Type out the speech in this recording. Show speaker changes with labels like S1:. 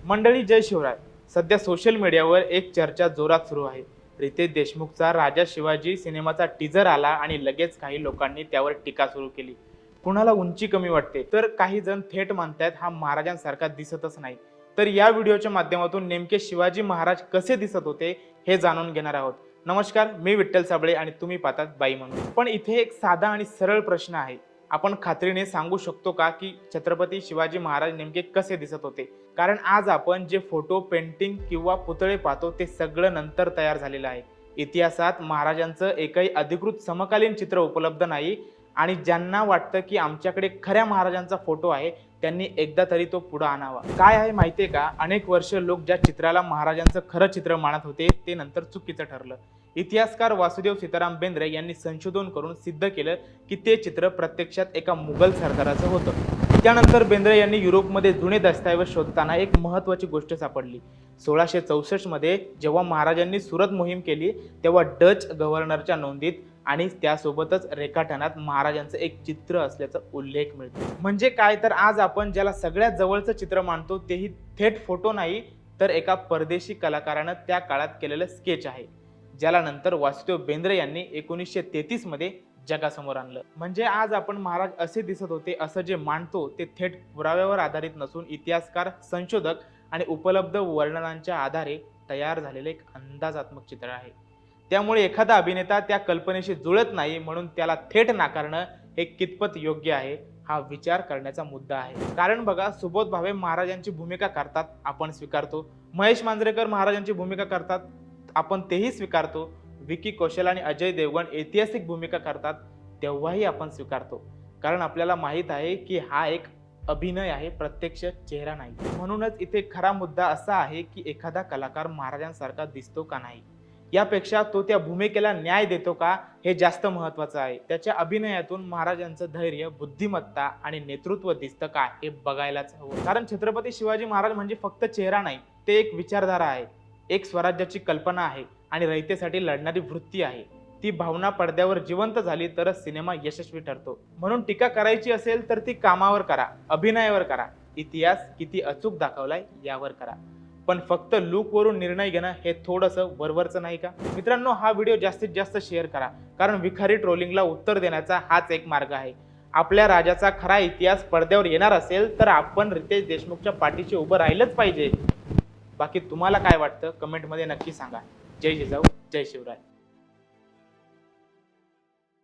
S1: मंडळी जय शिवराय. सध्या सोशल मीडियावर एक चर्चा जोरात सुरू आहे. रितेश देशमुखचा राजा शिवाजी सिनेमाचा टीजर आला आणि लगेच काही लोकांनी त्यावर टीका सुरू केली. कुणाला उंची कमी वाटते तर काही जण थेट म्हणतात हा महाराजांसारखा दिसतच नाही. तर या व्हिडिओच्या माध्यमातून नेमके शिवाजी महाराज कसे दिसत होते हे जाणून घेणार आहोत. नमस्कार, मी विठ्ठल साबळे आणि तुम्ही पाहतात बाई म्हणून. पण इथे एक साधा आणि सरळ प्रश्न आहे. आपण खात्रीने सांगू शकतो का की छत्रपती शिवाजी महाराज नेमके कसे दिसत होते? कारण आज आपण जे फोटो, पेंटिंग किंवा पुतळे पाहतो ते सगळं नंतर तयार झालेलं आहे. इतिहासात महाराजांचं एकही अधिकृत समकालीन चित्र उपलब्ध नाही आणि ज्यांना वाटतं की आमच्याकडे खऱ्या महाराजांचा फोटो आहे त्यांनी एकदा तरी तो पुढे आणावा. काय आहे माहितीये का, अनेक वर्ष लोक ज्या चित्राला महाराजांचं खरं चित्र मानत होते ते नंतर चुकीचं ठरलं. इतिहासकार वासुदेव सीताराम बेंद्रे यांनी संशोधन करून सिद्ध केलं की ते चित्र प्रत्यक्षात एका मुघल सरदाराचं होतं. त्यानंतर बेंद्रे यांनी युरोपमध्ये जुने दस्तऐवज शोधताना एक महत्त्वाची गोष्ट सापडली. 1664 मध्ये जेव्हा महाराजांनी सुरत मोहीम केली तेव्हा डच गव्हर्नरच्या नोंदीत आणि त्यासोबतच रेखाटनात महाराजांचं एक चित्र असल्याचा उल्लेख मिळतो. म्हणजे काय तर आज आपण ज्याला सगळ्यात जवळचं चित्र मानतो तेही थेट फोटो नाही तर एका परदेशी कलाकारानं त्या काळात केलेलं स्केच आहे, ज्याला नंतर वासुदेव बेंद्रे यांनी 1933 मध्ये जगासमोर आणलं. म्हणजे आज आपण महाराज असे दिसत होते असं जे मानतो ते थेट पुराव्यावर आधारित नसून इतिहासकार, संशोधक आणि उपलब्ध वर्णनांच्या आधारे तयार झालेले एक अंदाजात्मक चित्र आहे. त्यामुळे एखादा अभिनेता त्या कल्पनेशी जुळत नाही म्हणून त्याला थेट नाकारणं हे कितपत योग्य आहे हा विचार करण्याचा मुद्दा आहे. कारण बघा, सुबोध भावे महाराजांची भूमिका करतात, आपण स्वीकारतो. महेश मांजरेकर महाराजांची भूमिका करतात, आपण तेही स्वीकारतो. विकी कौशल आणि अजय देवगण ऐतिहासिक भूमिका करतात तेव्हाही आपण स्वीकारतो. कारण आपल्याला माहित आहे की हा एक अभिनय आहे, प्रत्यक्ष चेहरा नाही. म्हणूनच इथे खरा मुद्दा असा आहे की एखादा कलाकार महाराजांसारखा दिसतो का नाही यापेक्षा तो त्या भूमिकेला न्याय देतो का हे जास्त महत्त्वाचं आहे. त्याच्या अभिनयातून महाराजांचं धैर्य, बुद्धिमत्ता आणि नेतृत्व दिसतं का हे बघायलाच हवं. कारण छत्रपती शिवाजी महाराज म्हणजे फक्त चेहरा नाही, ते एक विचारधारा आहे, एक स्वराज्याची कल्पना आहे आणि रयतेसाठी लढणारी वृत्ती आहे. ती भावना पडद्यावर जिवंत झाली तरच सिनेमा यशस्वी ठरतो. म्हणून टीका करायची असेल तर ती कामावर करा, अभिनयावर करा, इतिहास किती अचूक दाखवलाय यावर करा. पण फक्त लुकवरून निर्णय घेणं हे थोडंसं वरवरचं नाही का? मित्रांनो, हा व्हिडिओ जास्तीत जास्त शेअर करा, कारण विखारी ट्रोलिंगला उत्तर देण्याचा हाच एक मार्ग आहे. आपल्या राजाचा खरा इतिहास पडद्यावर येणार असेल तर आपण रितेश देशमुखच्या पाठीशी उभं राहिलंच पाहिजे. बाकी तुम्हाला काय वाटतं कमेंटमध्ये नक्की सांगा. जय जिजाऊ, जय शिवराय.